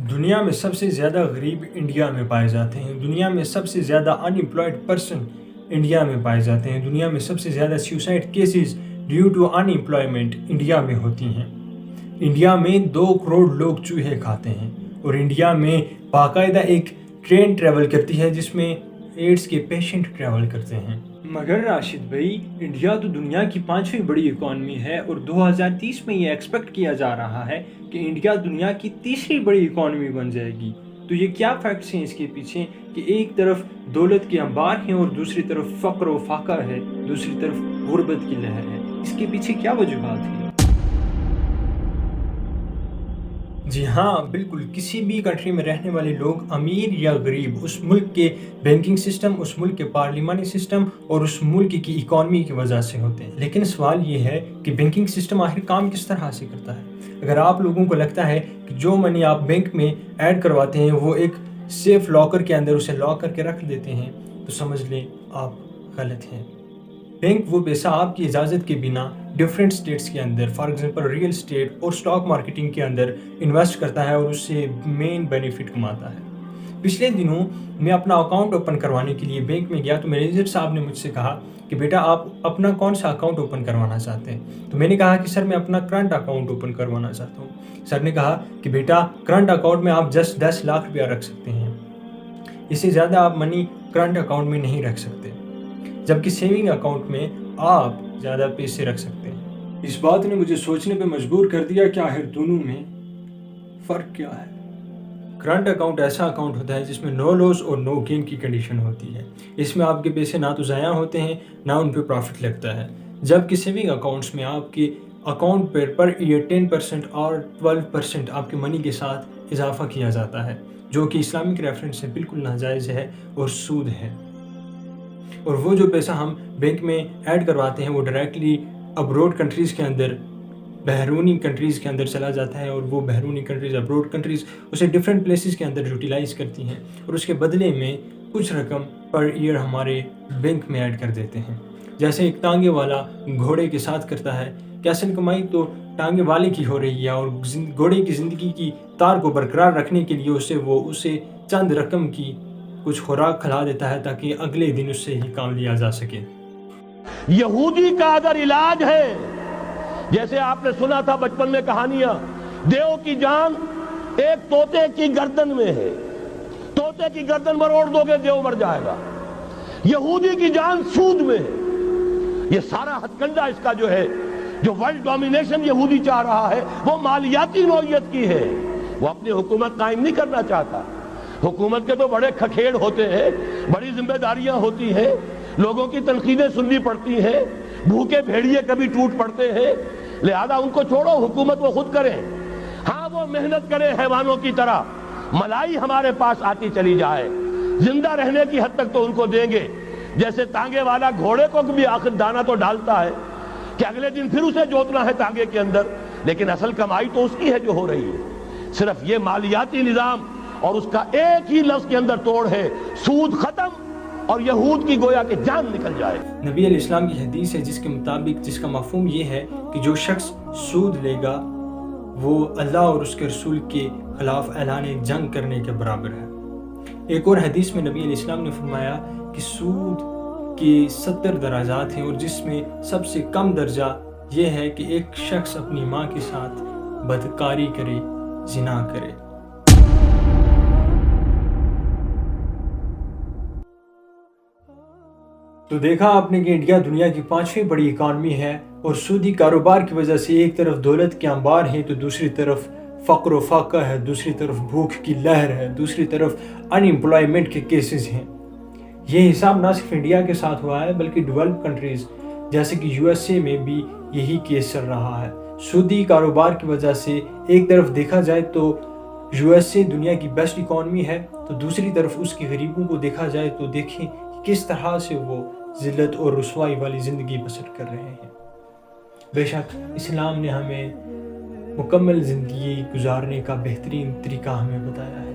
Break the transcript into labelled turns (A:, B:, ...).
A: دنیا میں سب سے زیادہ غریب انڈیا میں پائے جاتے ہیں. دنیا میں سب سے زیادہ ان امپلائڈ پرسن انڈیا میں پائے جاتے ہیں. دنیا میں سب سے زیادہ suicide cases due to unemployment India میں ہوتی ہیں. انڈیا میں 2 کروڑ لوگ چوہے کھاتے ہیں اور انڈیا میں باقاعدہ ایک ٹرین ٹریول کرتی ہے جس میں ایڈز کے پیشنٹ ٹریول کرتے ہیں. مگر راشد بھائی، انڈیا تو دنیا کی 5ویں بڑی اکانومی ہے اور 2030 میں یہ ایکسپیکٹ کیا جا رہا ہے کہ انڈیا دنیا کی 3ری بڑی اکانومی بن جائے گی. تو یہ کیا فیکٹس ہیں اس کے پیچھے کہ ایک طرف دولت کے انبار ہیں اور دوسری طرف فقر و فاقہ ہے، دوسری طرف غربت کی لہر ہے؟ اس کے پیچھے کیا وجوہات ہیں؟ جی ہاں، بالکل. کسی بھی کنٹری میں رہنے والے لوگ امیر یا غریب، اس ملک کے بینکنگ سسٹم، اس ملک کے پارلیمانی سسٹم اور اس ملک کی اکانومی کی وجہ سے ہوتے ہیں. لیکن سوال یہ ہے کہ بینکنگ سسٹم آخر کام کس طرح سے کرتا ہے؟ اگر آپ لوگوں کو لگتا ہے کہ جو منی آپ بینک میں ایڈ کرواتے ہیں وہ ایک سیف لاکر کے اندر اسے لاک کر کے رکھ دیتے ہیں تو سمجھ لیں آپ غلط ہیں. بینک وہ پیسہ آپ کی اجازت کے بنا ڈفرینٹ اسٹیٹس کے اندر، فار ایگزامپل ریئل اسٹیٹ اور اسٹاک مارکیٹنگ کے اندر انویسٹ کرتا ہے اور اس سے مین بینیفٹ کماتا ہے. پچھلے دنوں میں اپنا اکاؤنٹ اوپن کروانے کے لیے بینک میں گیا تو مینیجر صاحب نے مجھ سے کہا کہ بیٹا آپ اپنا کون سا اکاؤنٹ اوپن کروانا چاہتے ہیں؟ تو میں نے کہا کہ سر میں اپنا کرنٹ اکاؤنٹ اوپن کروانا چاہتا ہوں. سر نے کہا کہ بیٹا کرنٹ اکاؤنٹ میں آپ جسٹ 10 لاکھ روپیہ رکھ سکتے ہیں، اس سے زیادہ آپ منی کرنٹ اکاؤنٹ میں نہیں رکھ سکتے، جبکہ سیونگ اکاؤنٹ میں آپ زیادہ پیسے رکھ سکتے ہیں. اس بات نے مجھے سوچنے پہ مجبور کر دیا کہ آخر دونوں میں فرق کیا ہے. کرنٹ اکاؤنٹ ایسا اکاؤنٹ ہوتا ہے جس میں نو لاس اور نو گین کی کنڈیشن ہوتی ہے. اس میں آپ کے پیسے نہ تو ضائع ہوتے ہیں نہ ان پہ پروفٹ لگتا ہے، جبکہ سیونگ اکاؤنٹس میں آپ کے اکاؤنٹ پر ایئر 10% اور 12% آپ کے منی کے ساتھ اضافہ کیا جاتا ہے، جو کہ اسلامک ریفرنس سے بالکل ناجائز ہے اور سود ہے. اور وہ جو پیسہ ہم بینک میں ایڈ کرواتے ہیں وہ ڈائریکٹلی ابروڈ کنٹریز کے اندر، بیرونی کنٹریز کے اندر چلا جاتا ہے، اور وہ بیرونی کنٹریز، ابروڈ کنٹریز اسے ڈفرینٹ پلیسز کے اندر یوٹیلائز کرتی ہیں اور اس کے بدلے میں کچھ رقم پر ایئر ہمارے بینک میں ایڈ کر دیتے ہیں. جیسے ایک ٹانگے والا گھوڑے کے ساتھ کرتا ہے کہ اصل کمائی تو ٹانگے والے کی ہو رہی ہے، اور گھوڑے کی زندگی کی تار کو برقرار رکھنے کے لیے اسے چند رقم کی کچھ خوراک کھلا دیتا ہے تاکہ اگلے دن اس سے ہی کام لیا جا سکے.
B: یہودی کا اگر علاج ہے، جیسے آپ نے سنا تھا بچپن میں کہانیاں، دیو کی جان ایک طوطے کی گردن میں ہے، طوطے کی گردن مروڑ دو گے دیو مر جائے گا. یہودی کی جان سود میں ہے. یہ سارا ہتھ کنڈا اس کا جو ہے، جو ورلڈ ڈومینیشن یہودی چاہ رہا ہے، وہ مالیاتی نوعیت کی ہے. وہ اپنی حکومت قائم نہیں کرنا چاہتا. حکومت کے تو بڑے کھکھیڑ ہوتے ہیں، بڑی ذمہ داریاں ہوتی ہیں، لوگوں کی تنقیدیں سننی پڑتی ہیں، بھوکے بھیڑیے کبھی ٹوٹ پڑتے ہیں. لہذا ان کو چھوڑو، حکومت وہ خود کریں. ہاں وہ محنت کریں حیوانوں کی طرح، ملائی ہمارے پاس آتی چلی جائے، زندہ رہنے کی حد تک تو ان کو دیں گے. جیسے تانگے والا گھوڑے کو بھی آخر دانہ تو ڈالتا ہے کہ اگلے دن پھر اسے جوتنا ہے تانگے کے اندر، لیکن اصل کمائی تو اس کی ہے جو ہو رہی ہے. صرف یہ مالیاتی نظام اور اس کا ایک ہی لفظ کے اندر توڑ ہے، سود ختم اور یہود کی گویا کہ جان نکل جائے.
A: نبی علیہ السلام کی حدیث ہے جس کے مطابق، جس کا مفہوم یہ ہے کہ جو شخص سود لے گا وہ اللہ اور اس کے رسول کے خلاف اعلان جنگ کرنے کے برابر ہے. ایک اور حدیث میں نبی علیہ السلام نے فرمایا کہ سود کے 70 درجات ہیں، اور جس میں سب سے کم درجہ یہ ہے کہ ایک شخص اپنی ماں کے ساتھ بدکاری کرے، زنا کرے. تو دیکھا آپ نے کہ انڈیا دنیا کی 5ویں بڑی اکانومی ہے، اور سودی کاروبار کی وجہ سے ایک طرف دولت کے انبار ہیں تو دوسری طرف فقر و فاقہ ہے، دوسری طرف بھوک کی لہر ہے، دوسری طرف ان امپلائمنٹ کے کیسز ہیں. یہ حساب نہ صرف انڈیا کے ساتھ ہوا ہے بلکہ ڈیولپ کنٹریز جیسے کہ USA میں بھی یہی کیس چل رہا ہے. سودی کاروبار کی وجہ سے ایک طرف دیکھا جائے تو USA دنیا کی بیسٹ اکانومی ہے، تو دوسری طرف اس کے غریبوں کو دیکھا جائے تو دیکھیں کس طرح سے وہ ذلت اور رسوائی والی زندگی بسر کر رہے ہیں. بے شک اسلام نے ہمیں مکمل زندگی گزارنے کا بہترین طریقہ ہمیں بتایا ہے.